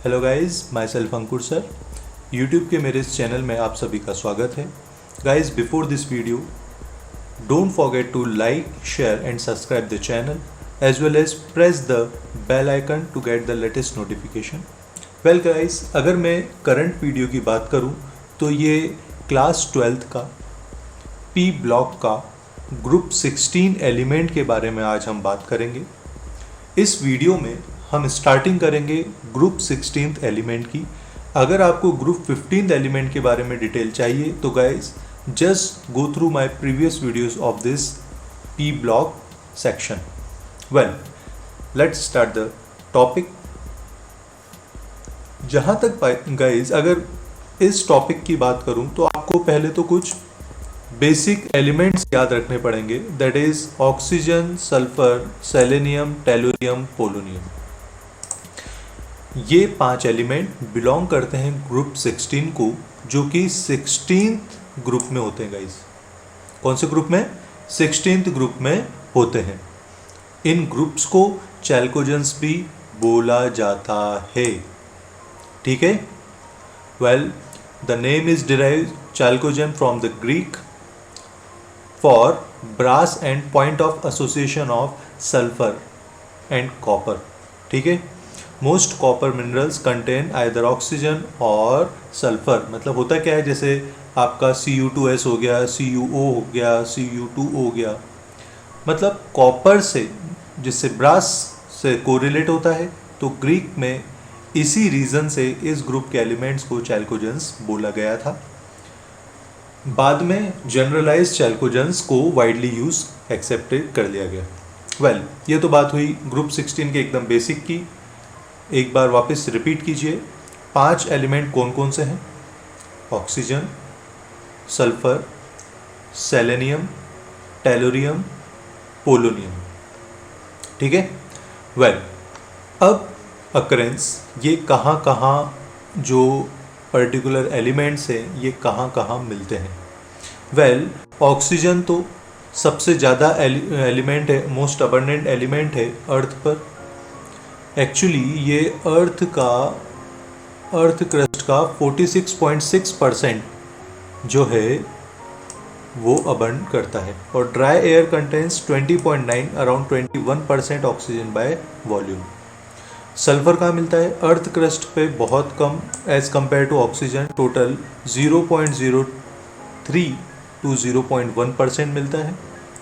Hello guys, my self Ankur sir. YouTube के मेरे इस चैनल में आप सभी का स्वागत है। Guys, before this video don't forget to like, share and subscribe the channel as well as press the bell icon to get the latest notification. Well guys, अगर मैं करंट वीडियो की बात करूं तो ये क्लास 12th का P block का group 16 element के बारे में आज हम बात करेंगे। इस वीडियो में हम स्टार्टिंग करेंगे ग्रुप 16th एलिमेंट की। अगर आपको ग्रुप 15th एलिमेंट के बारे में डिटेल चाहिए तो guys just go through my previous videos of this P block section. Well, let's start the topic. जहाँ तक गाइस अगर इस टॉपिक की बात करूँ तो आपको पहले तो कुछ बेसिक एलिमेंट्स याद रखने पड़ेंगे, that is oxygen, sulphur, selenium, tellurium, polonium. ये 5 एलिमेंट बिलोंग करते हैं ग्रुप 16 को, जो कि 16th ग्रुप में होते हैं गाइस। कौन से ग्रुप में? 16th ग्रुप में होते हैं। इन ग्रुप्स को चैल्कोजेंस भी बोला जाता है। ठीक है। Well, the name is derived chalcogen from the Greek for brass and point of association of sulfur and copper. ठीक है। Most copper minerals contain either oxygen और सल्फर। मतलब होता क्या है, जैसे आपका Cu2S हो गया, CuO हो गया, Cu2 हो गया, मतलब कॉपर से, जिससे ब्रास से कोरिलेट होता है। तो ग्रीक में इसी रीज़न से इस ग्रुप के एलिमेंट्स को चैल्कोजेंस बोला गया था। बाद में जनरलाइज चैल्कोजेंस को वाइडली यूज एक्सेप्टेड कर लिया गया। वेल, ये तो बात हुई ग्रुप 16 के एकदम बेसिक की। एक बार वापस रिपीट कीजिए। 5 एलिमेंट कौन कौन से हैं? Oxygen, sulphur, selenium, tellurium, polonium. ठीक है। वेल, अब अकरेंस, ये कहाँ कहाँ जो पर्टिकुलर एलिमेंट्स हैं ये कहाँ कहाँ मिलते हैं? वेल, ऑक्सीजन तो सबसे ज़्यादा एलिमेंट है, मोस्ट अबंडेंट एलिमेंट है अर्थ पर। एक्चुअली ये अर्थ क्रस्ट का 46.6% जो है वो अबंड करता है। और dry air contains 20.9 around 21% oxygen by volume. Sulphur कहाँ मिलता है? अर्थ क्रस्ट पे बहुत कम as compare to oxygen. Total 0.03 to 0.1% मिलता है।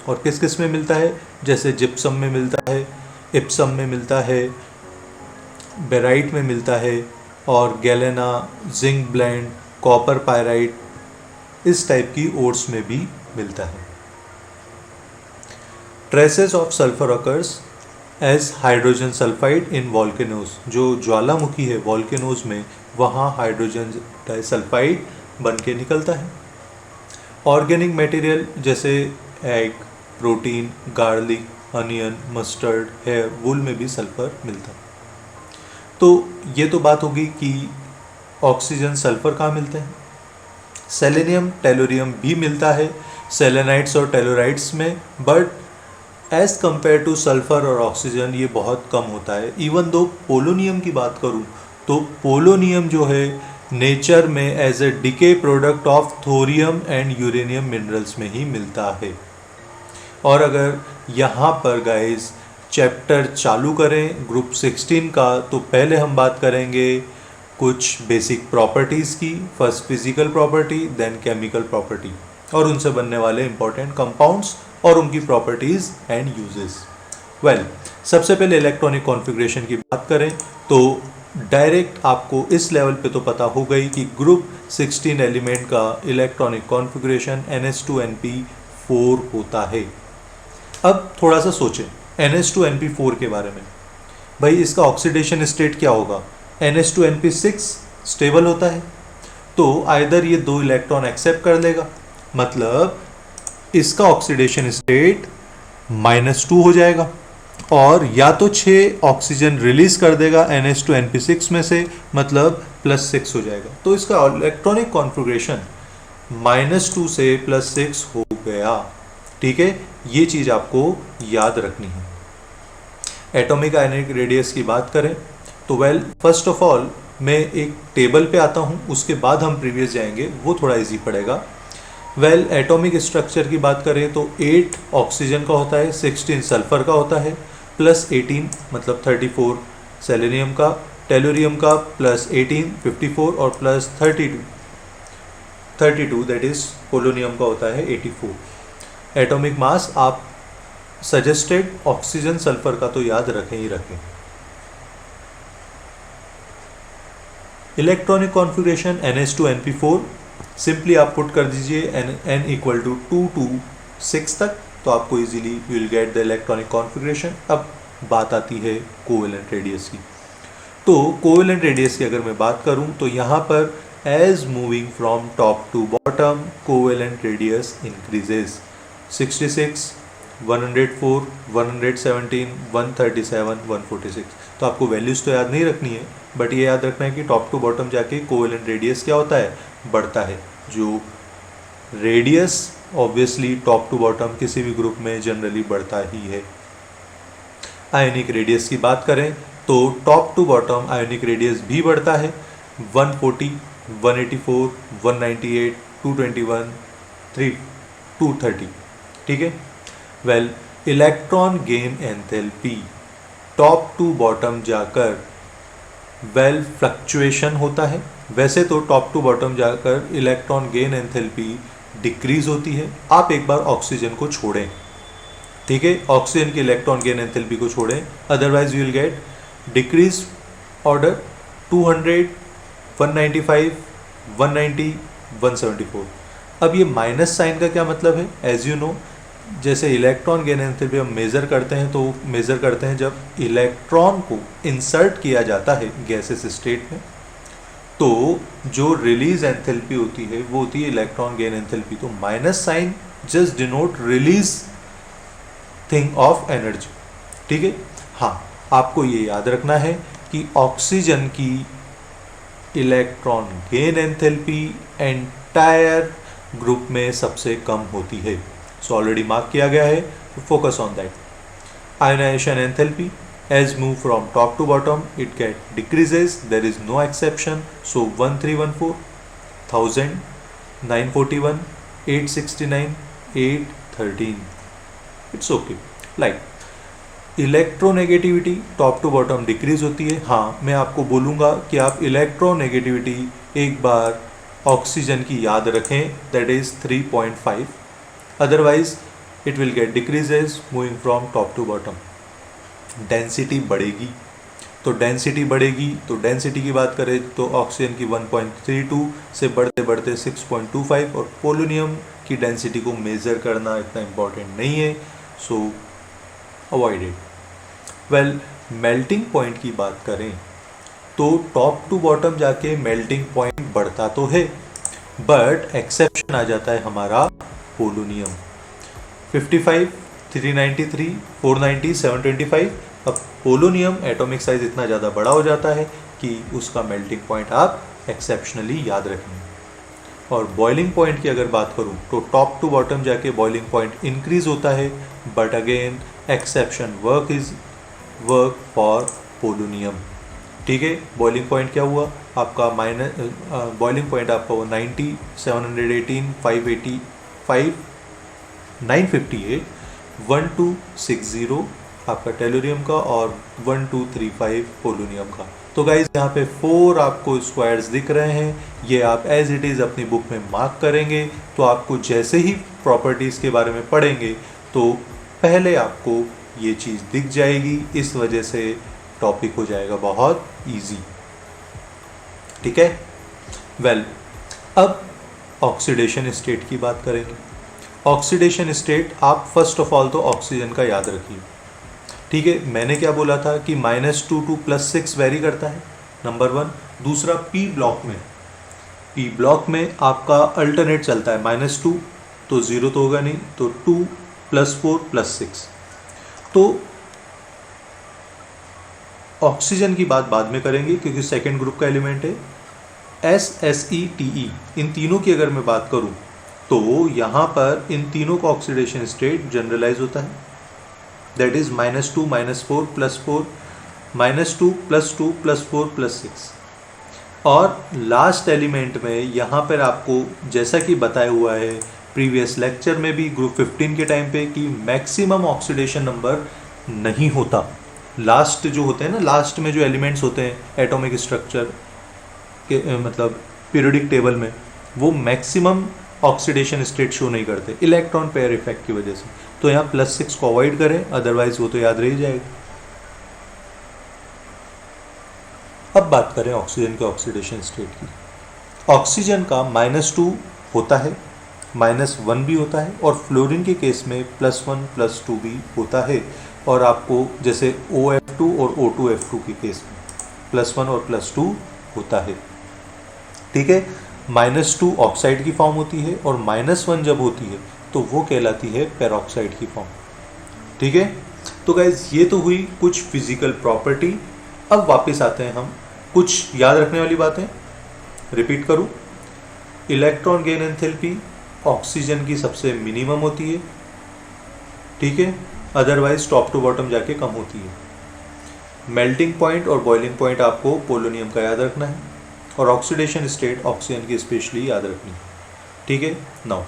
और किस किस में मिलता है? जैसे जिप्सम में मिलता है, इप्सम में मिलता है, बेराइट में मिलता है, और galena, zinc blende, copper pyrite, इस टाइप की ओर्स में भी मिलता है। Traces of sulphur occurs as hydrogen sulphide in volcanoes. जो ज्वालामुखी है वॉल्केनोज में, वहाँ हाइड्रोजन डाइसल्फाइड बन के निकलता है। ऑर्गेनिक मटेरियल जैसे egg, protein, garlic, onion, mustard, hair, wool में भी सल्फर मिलता है। तो ये तो बात होगी कि ऑक्सीजन, सल्फर कहाँ मिलते हैं। सेलेनियम, टेलुरियम भी मिलता है सेलेनाइट्स और टेलोराइट्स में, but as compare to sulphur और ऑक्सीजन ये बहुत कम होता है। इवन दो पोलोनियम की बात करूँ तो पोलोनियम जो है नेचर में as a decay product of thorium and uranium minerals में ही मिलता है। और अगर यहाँ पर गाइस चैप्टर चालू करें ग्रुप 16 का, तो पहले हम बात करेंगे कुछ बेसिक प्रॉपर्टीज़ की। First physical property, then chemical property, और उनसे बनने वाले इंपॉर्टेंट कंपाउंड्स और उनकी प्रॉपर्टीज़ एंड यूजेस। वेल, सबसे पहले इलेक्ट्रॉनिक कॉन्फ़िगरेशन की बात करें तो डायरेक्ट आपको इस लेवल पे तो पता हो गई कि ग्रुप 16 एलिमेंट का इलेक्ट्रॉनिक कॉन्फ़िगरेशन NH2NP4 होता है। अब थोड़ा सा सोचें NH2NP4 के बारे में। भाई, इसका ऑक्सीडेशन स्टेट क्या होगा? NH2NP6 स्टेबल होता है, तो आइदर ये 2 इलेक्ट्रॉन एक्सेप्ट कर लेगा, मतलब इसका ऑक्सीडेशन स्टेट -2 हो जाएगा, और या तो 6 ऑक्सीजन रिलीज कर देगा NH2NP6 में से, मतलब +6 हो जाएगा। तो इसका इलेक्ट्रॉनिक कॉन्फ़िगरेशन -2 से +6 हो गया। ठीक है, ये चीज़ आपको याद रखनी है। एटॉमिक आयनिक रेडियस की बात करें तो वेल, फर्स्ट ऑफ ऑल मैं एक टेबल पे आता हूँ, उसके बाद हम प्रीवियस जाएंगे, वो थोड़ा इजी पड़ेगा। वेल एटॉमिक स्ट्रक्चर की बात करें तो 8 ऑक्सीजन का होता है, 16 सल्फर का होता है, प्लस 18 मतलब 34 सेलेनियम का, टेलुरियम का प्लस 18 54 और प्लस 32 दैट इज पोलोनियम का होता है 84। एटॉमिक मास आप सजेस्टेड ऑक्सीजन सल्फर का तो याद रखें ही रखें। इलेक्ट्रॉनिक कॉन्फ़िगरेशन NH2 सिंपली आप पुट कर दीजिए n इक्वल टू 2 to 6 तक, तो आपको easily you will get the electronic configuration. अब बात आती है कोवेलेंट रेडियस की। तो कोवेलेंट रेडियस की अगर मैं बात करूं तो यहाँ पर as moving from top to bottom covalent radius increases 66 104 117 137 146। तो आपको वैल्यूज़ तो याद नहीं रखनी है, बट ये याद रखना है कि टॉप टू बॉटम जाके कोवेलेंट रेडियस क्या होता है, बढ़ता है। जो radius obviously top to bottom किसी भी ग्रुप में जनरली बढ़ता ही है। आयोनिक रेडियस की बात करें तो top to bottom ionic radius भी बढ़ता है, 140 184 198 221 230, ठीक है। Well electron gain enthalpy top to bottom जाकर वेल फ्लक्चुएशन होता है। वैसे तो टॉप टू बॉटम जाकर इलेक्ट्रॉन गेन एंथैल्पी डिक्रीज होती है। आप एक बार ऑक्सीजन को छोड़ें, ठीक है, ऑक्सीजन की इलेक्ट्रॉन गेन एंथैल्पी को छोड़ें, otherwise you will get decrease order 200 195 190 174। अब ये माइनस साइन का क्या मतलब है, एज यू नो जैसे इलेक्ट्रॉन गेन एंथैल्पी हम मेज़र करते हैं, तो मेज़र करते हैं जब इलेक्ट्रॉन को इंसर्ट किया जाता है गैसेस स्टेट में, तो जो रिलीज एंथैल्पी होती है वो होती है इलेक्ट्रॉन गेन एंथैल्पी। तो minus sign just denote release thing of energy, ठीक है। हाँ, आपको ये याद रखना है कि ऑक्सीजन की electron gain enthalpy entire group में सबसे कम होती है। सो ऑलरेडी मार्क किया गया है, तो focus on that. Ionisation enthalpy as move from top to bottom it get decreases, there is no exception, so 1314 1000 941 869 813 it's okay। like electronegativity top to bottom decrease होती है। हाँ, मैं आपको बोलूँगा कि आप इलेक्ट्रोनेगेटिविटी एक बार ऑक्सीजन की याद रखें, that is 3.5, otherwise it will get decreases moving from top to bottom. Density बढ़ेगी, तो डेंसिटी बढ़ेगी, तो डेंसिटी की बात करें तो ऑक्सीजन की 1.32 से बढ़ते बढ़ते 6.25, और पोलोनियम की डेंसिटी को मेज़र करना इतना इम्पॉर्टेंट नहीं है, सो avoid it. Well melting point की बात करें तो टॉप टू बॉटम जाके मेल्टिंग पॉइंट बढ़ता तो है, बट एक्सेप्शन आ जाता है हमारा पोलोनियम 55 393 490 725। अब पोलोनियम एटॉमिक साइज इतना ज़्यादा बड़ा हो जाता है कि उसका मेल्टिंग पॉइंट आप एक्सेप्शनली याद रखेंगे। और बॉइलिंग पॉइंट की अगर बात करूं तो टॉप टू बॉटम जाके बॉइलिंग पॉइंट इंक्रीज होता है, but again exception work for polonium, ठीक है। बॉइलिंग पॉइंट क्या हुआ आपका, बॉइलिंग पॉइंट आपका वो 90 718 585 958 1260 आपका टेलुरियम का और 1235 पोलोनियम का। तो गाइज यहाँ पे 4 आपको स्क्वायर्स दिख रहे हैं, ये आप एज इट इज़ अपनी बुक में मार्क करेंगे। तो आपको जैसे ही प्रॉपर्टीज़ के बारे में पढ़ेंगे तो पहले आपको ये चीज़ दिख जाएगी, इस वजह से टॉपिक हो जाएगा बहुत इजी, ठीक है। वेल अब ऑक्सीडेशन स्टेट की बात करेंगे। ऑक्सीडेशन स्टेट आप फर्स्ट ऑफ ऑल तो ऑक्सीजन का याद रखिए, ठीक है। मैंने क्या बोला था कि -2 to +6 वेरी करता है, नंबर 1। दूसरा पी ब्लॉक में आपका अल्टरनेट चलता है, -2 तो 0 तो होगा नहीं, तो 2 +4 +6। तो ऑक्सीजन की बात बाद में करेंगे क्योंकि सेकेंड ग्रुप का एलिमेंट है। SSE इन तीनों की अगर मैं बात करूं तो यहाँ पर इन तीनों का ऑक्सीडेशन स्टेट जनरलाइज होता है, दैट इज -2 -4 +4 -2 +2 +4 +6। और लास्ट एलिमेंट में यहाँ पर आपको जैसा कि बताया हुआ है प्रीवियस लेक्चर में भी ग्रुप 15 के टाइम पे कि मैक्सिमम ऑक्सीडेशन नंबर नहीं होता। लास्ट जो होते हैं ना, लास्ट में जो एलिमेंट्स होते हैं एटॉमिक स्ट्रक्चर के मतलब पीरियोडिक टेबल में, वो मैक्सिमम ऑक्सीडेशन स्टेट शो नहीं करते इलेक्ट्रॉन पेयर इफेक्ट की वजह से। तो यहाँ +6 को अवॉइड करें, अदरवाइज वो तो याद रह ही जाएगा। अब बात करें ऑक्सीजन के ऑक्सीडेशन स्टेट की। ऑक्सीजन का -2 होता है, -1 भी होता है, और फ्लोरीन के केस में +1 +2 भी होता है। और आपको जैसे OF2 और O2F2 के केस में +1 और +2 होता है। ठीक है, -2 ऑक्साइड की फॉर्म होती है और -1 जब होती है तो वो कहलाती है पेरोक्साइड की फॉर्म। ठीक है, तो गाइज ये तो हुई कुछ फिजिकल प्रॉपर्टी। अब वापस आते हैं हम कुछ याद रखने वाली बातें। रिपीट करूं, इलेक्ट्रॉन गेन एंथैल्पी ऑक्सीजन की सबसे मिनिमम होती है। ठीक है, अदरवाइज टॉप टू बॉटम जाके कम होती है। मेल्टिंग पॉइंट और बॉइलिंग पॉइंट आपको पोलोनियम का याद रखना है, और ऑक्सीडेशन स्टेट ऑक्सीजन की स्पेशली याद रखनी है। ठीक है, नाउ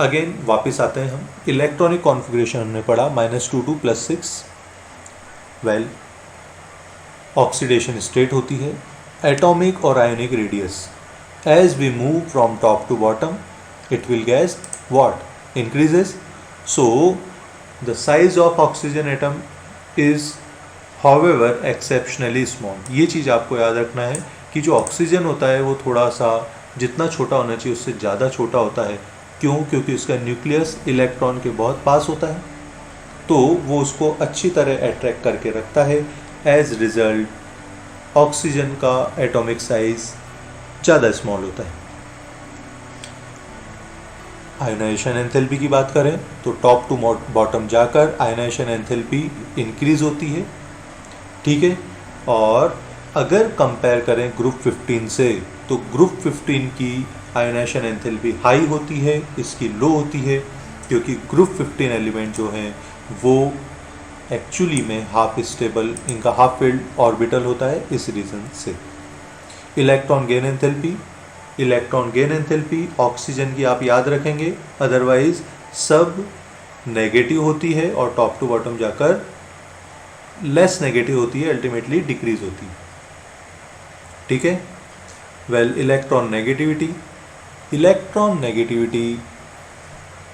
अगेन वापस आते हैं हम। इलेक्ट्रॉनिक कॉन्फ़िगरेशन हमने पढ़ा -2 to +6। वेल, ऑक्सीडेशन स्टेट होती है एटॉमिक और ionic radius. As we move from top to bottom it will get what increases. So the size of oxygen atom is however exceptionally small. ये चीज़ आपको याद रखना है कि जो ऑक्सीजन होता है वो थोड़ा सा जितना छोटा होना चाहिए उससे ज़्यादा छोटा होता है। क्यों? क्योंकि उसका न्यूक्लियस इलेक्ट्रॉन के बहुत पास होता है, तो वो उसको अच्छी तरह अट्रैक्ट करके रखता है। एज रिजल्ट ऑक्सीजन का एटॉमिक साइज ज़्यादा स्मॉल होता है। आयोनाइजेशन एंथैल्पी की बात करें तो टॉप टू बॉटम जाकर आयोनाइजेशन एंथैल्पी इंक्रीज होती है। ठीक है, और अगर कंपेयर करें ग्रुप 15 से तो ग्रुप 15 की आयोनाइजेशन एंथैल्पी हाई होती है, इसकी लो होती है, क्योंकि ग्रुप 15 एलिमेंट जो हैं वो एक्चुअली में हाफ स्टेबल, इनका हाफ फील्ड ऑर्बिटल होता है, इस रीज़न से। इलेक्ट्रॉन गेन एंथैल्पी ऑक्सीजन की आप याद रखेंगे, अदरवाइज सब नेगेटिव होती है और टॉप टू बॉटम जाकर लेस नेगेटिव होती है, अल्टीमेटली डिक्रीज होती है। ठीक है, well, electron negativity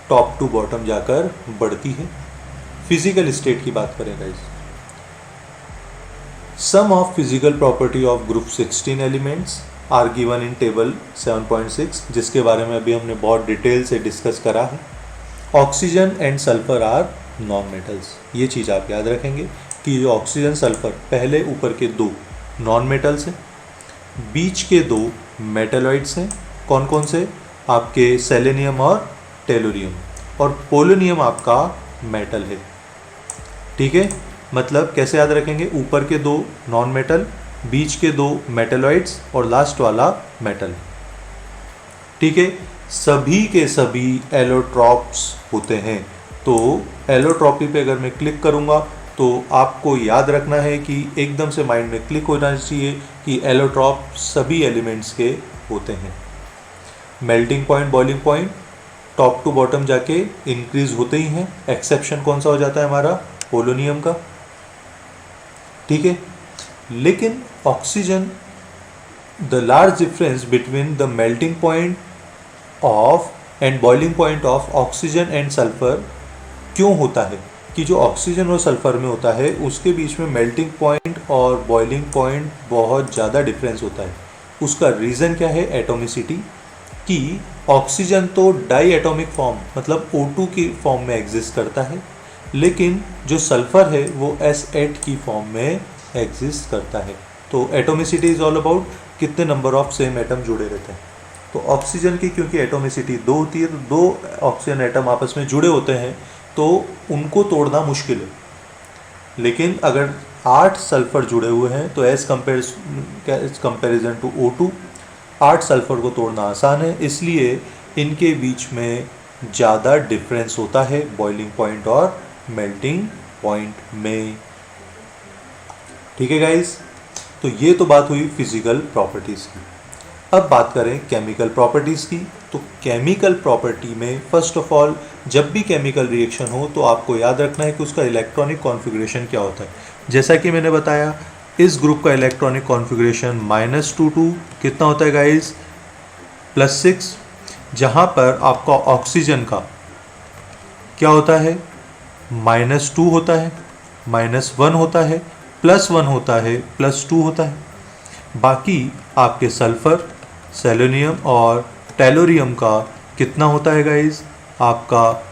top to bottom जाकर बढ़ती है। फिजिकल स्टेट की बात करें guys, some of physical property of group 16 elements are given in table 7.6, जिसके बारे में अभी हमने बहुत डिटेल से डिस्कस करा है। Oxygen and sulphur are non metals. ये चीज़ आप याद रखेंगे कि जो ऑक्सीजन सल्फर पहले ऊपर के 2 नॉन मेटल्स हैं, बीच के 2 मेटलॉइड्स हैं। कौन कौन से? आपके सेलेनियम और टेलोरियम, और पोलोनियम आपका मेटल है। ठीक है, मतलब कैसे याद रखेंगे? ऊपर के 2 नॉन मेटल, बीच के 2 मेटलॉइड्स और लास्ट वाला मेटल। ठीक है, सभी के सभी एलोट्रॉप्स होते हैं। तो एलोट्रॉपी पे अगर मैं क्लिक करूँगा तो आपको याद रखना है कि एकदम से माइंड में क्लिक होना चाहिए कि एलोट्रॉप सभी एलिमेंट्स के होते हैं। Melting point, boiling point top to bottom जाके इंक्रीज होते ही हैं। एक्सेप्शन कौन सा हो जाता है हमारा? पोलोनियम का। ठीक है, लेकिन oxygen, the large difference between the melting point of and boiling point of oxygen and sulphur क्यों होता है कि जो ऑक्सीजन और सल्फर में होता है उसके बीच में मेल्टिंग पॉइंट और बॉइलिंग पॉइंट बहुत ज़्यादा डिफरेंस होता है। उसका रीज़न क्या है? एटॉमिसिटी। कि ऑक्सीजन तो डाई एटॉमिक फॉर्म मतलब O2 की फॉर्म में एग्जिस्ट करता है, लेकिन जो सल्फर है वो S8 की फॉर्म में एग्जिस्ट करता है। तो एटोमिसिटी इज ऑल अबाउट कितने नंबर ऑफ सेम एटम जुड़े रहते हैं। तो ऑक्सीजन की क्योंकि एटोमिसिटी 2 होती है, तो 2 ऑक्सीजन एटम आपस में जुड़े होते हैं तो उनको तोड़ना मुश्किल है। लेकिन अगर 8 सल्फर जुड़े हुए हैं तो as comparison to O2 8 sulphur को तोड़ना आसान है, इसलिए इनके बीच में ज़्यादा डिफरेंस होता है बॉइलिंग पॉइंट और मेल्टिंग पॉइंट में। ठीक है गाइस, तो ये तो बात हुई फिजिकल प्रॉपर्टीज़ की। अब बात करें केमिकल प्रॉपर्टीज़ की। तो केमिकल प्रॉपर्टी में फर्स्ट ऑफ ऑल जब भी केमिकल रिएक्शन हो तो आपको याद रखना है कि उसका इलेक्ट्रॉनिक कॉन्फ़िगरेशन क्या होता है। जैसा कि मैंने बताया, इस ग्रुप का इलेक्ट्रॉनिक कॉन्फ़िगरेशन -2 कितना होता है गाइस, +6, जहाँ पर आपका ऑक्सीजन का क्या होता है, -2 होता है, -1 होता है, +1 होता है, +2 होता है। बाकी आपके सल्फ़र, सेलेनियम और टेलोरियम का कितना होता है गाइस, आपका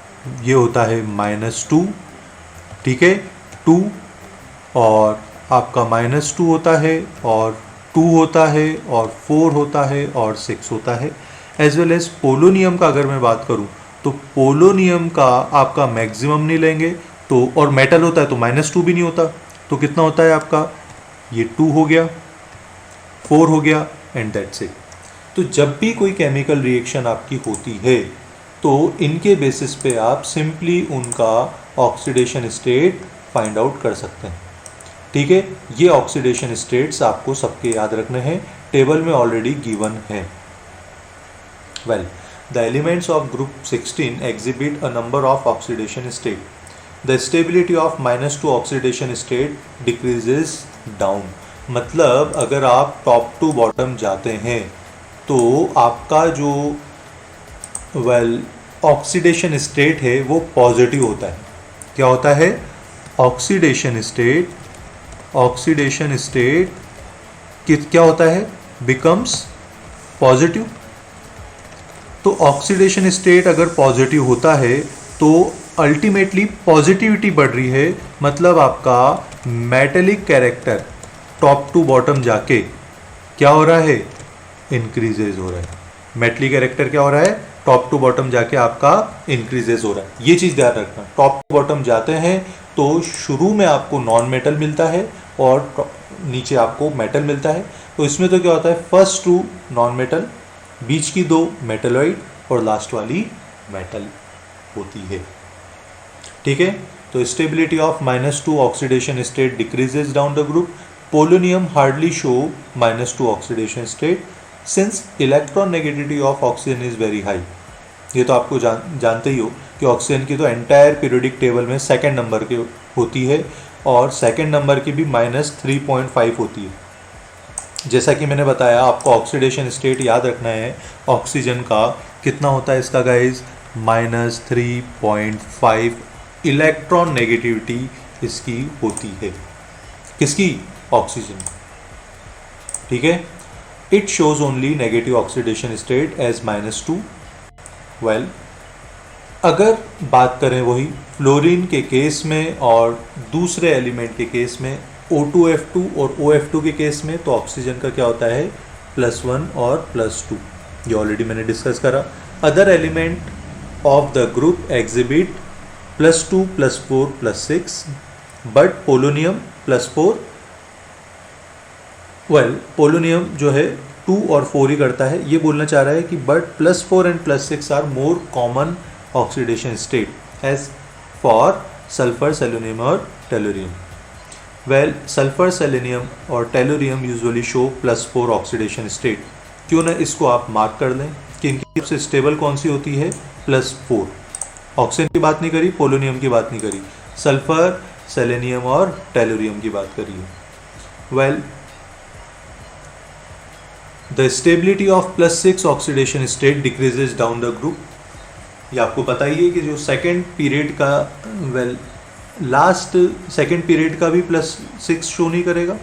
ये होता है -2, ठीक है, 2, और आपका -2 होता है और 2 होता है और 4 होता है और 6 होता है। एज वेल एज पोलोनियम का अगर मैं बात करूं तो पोलोनियम का आपका मैक्सिमम नहीं लेंगे तो, और मेटल होता है तो -2 भी नहीं होता, तो कितना होता है आपका, ये 2 हो गया, 4 हो गया, एंड दैट्स इट। तो जब भी कोई केमिकल रिएक्शन आपकी होती है तो इनके बेसिस पे आप सिंपली उनका ऑक्सीडेशन स्टेट फाइंड आउट कर सकते हैं, ठीक है। ये ऑक्सीडेशन स्टेट्स आपको सबके याद रखने हैं, टेबल में ऑलरेडी गिवन है। Well, the elements of group 16 exhibit a number of oxidation state. The stability of -2 oxidation state decreases down. मतलब अगर आप टॉप टू बॉटम जाते हैं तो आपका जो ऑक्सीडेशन स्टेट है वो पॉजिटिव होता है। क्या होता है, ऑक्सीडेशन स्टेट क्या होता है, बिकम्स पॉजिटिव। तो ऑक्सीडेशन स्टेट अगर पॉजिटिव होता है तो अल्टीमेटली पॉजिटिविटी बढ़ रही है, मतलब आपका metallic character top to bottom जाके क्या हो रहा है, इंक्रीजेज हो रहा है। मेटलिक कैरेक्टर क्या हो रहा है, टॉप टू बॉटम जाके आपका इंक्रीजेज हो रहा है। ये चीज़ ध्यान रखना, टॉप टू बॉटम जाते हैं तो शुरू में आपको नॉन मेटल मिलता है और नीचे आपको मेटल मिलता है। तो इसमें तो क्या होता है, फर्स्ट 2 नॉन मेटल, बीच की 2 मेटलॉइड और लास्ट वाली मेटल होती है, ठीक है। तो stability of -2 oxidation state decreases down the group. Polonium hardly show -2 oxidation state since electron negativity of oxygen is very high. ये तो आपको जानते ही हो कि ऑक्सीजन की तो एंटायर पीरियोडिक टेबल में सेकंड नंबर की होती है और सेकंड नंबर की भी -3.5 होती है। जैसा कि मैंने बताया, आपको ऑक्सीडेशन स्टेट याद रखना है, ऑक्सीजन का कितना होता है इसका गाइज, -3.5 इलेक्ट्रॉन नेगेटिविटी इसकी होती है। किसकी, ऑक्सीजन, ठीक है। It shows only negative oxidation state as -2। Well, अगर बात करें वही फ्लोरीन के केस में और दूसरे एलिमेंट के केस में O2F2 और OF2 के केस में, तो ऑक्सीजन का क्या होता है, +1 और +2, ये ऑलरेडी मैंने डिस्कस करा। Other element of the group exhibit +2, +4, +6, but polonium +4, polonium जो है 2 और 4 ही करता है। ये बोलना चाह रहा है कि but +4 and +6 are more common oxidation state as for sulphur, selenium और टेलोरियम। सल्फर, सेलेनियम और tellurium usually show +4 oxidation state. क्यों ना इसको आप मार्क कर लें कि इनकी सबसे स्टेबल कौन सी होती है, +4। ऑक्सीजन की बात नहीं करी, पोलोनियम की बात नहीं करी, सल्फर, सेलेनियम और टेलोरियम की बात करी है। The stability of +6 oxidation state decreases down the group. ये आपको पता ही है कि जो सेकेंड पीरियड का लास्ट सेकेंड पीरियड का भी +6 शो नहीं करेगा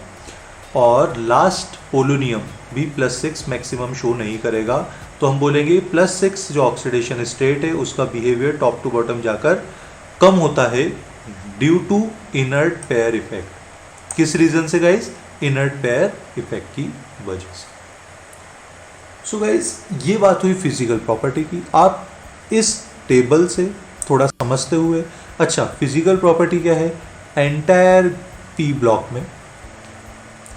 और लास्ट पोलोनियम भी +6 मैक्सिमम शो नहीं करेगा। तो हम बोलेंगे +6 जो ऑक्सीडेशन स्टेट है उसका बिहेवियर टॉप टू बॉटम जाकर कम होता है due to inert pair effect. किस रीजन से गाइज, इनर्ट पेयर इफेक्ट की वजह से। सो गाइज, ये बात हुई फिजिकल प्रॉपर्टी की। आप इस टेबल से थोड़ा समझते हुए, अच्छा फिजिकल प्रॉपर्टी क्या है, एंटायर पी ब्लॉक में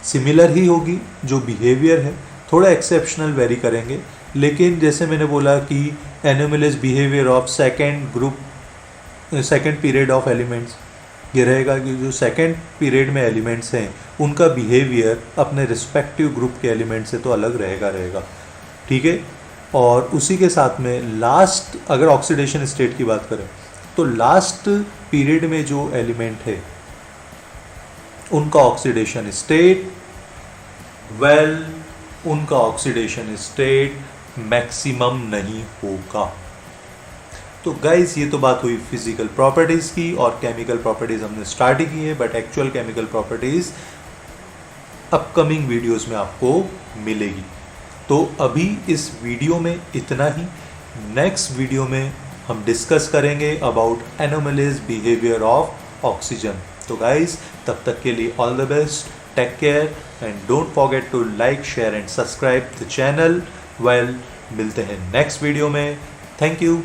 सिमिलर ही होगी, जो बिहेवियर है थोड़ा एक्सेप्शनल वेरी करेंगे, लेकिन जैसे मैंने बोला कि anomalous behaviour of second period of elements, ये रहेगा कि जो सेकेंड पीरियड में एलिमेंट्स हैं उनका बिहेवियर अपने रिस्पेक्टिव ग्रुप के एलिमेंट से तो अलग रहेगा। ठीक है। और उसी के साथ में लास्ट, अगर ऑक्सीडेशन स्टेट की बात करें तो लास्ट पीरियड में जो एलिमेंट है उनका ऑक्सीडेशन स्टेट उनका ऑक्सीडेशन स्टेट मैक्सिमम नहीं होगा। तो गाइस ये तो बात हुई फिजिकल प्रॉपर्टीज़ की, और केमिकल प्रॉपर्टीज़ हमने स्टार्ट ही की है, but actual chemical properties upcoming videos में आपको मिलेगी। तो अभी इस वीडियो में इतना ही। नेक्स्ट वीडियो में हम डिस्कस करेंगे about anomalies behaviour of oxygen. तो गाइस तब तक के लिए all the best, take care and don't forget to like, share and subscribe the channel. मिलते हैं नेक्स्ट वीडियो में। Thank you.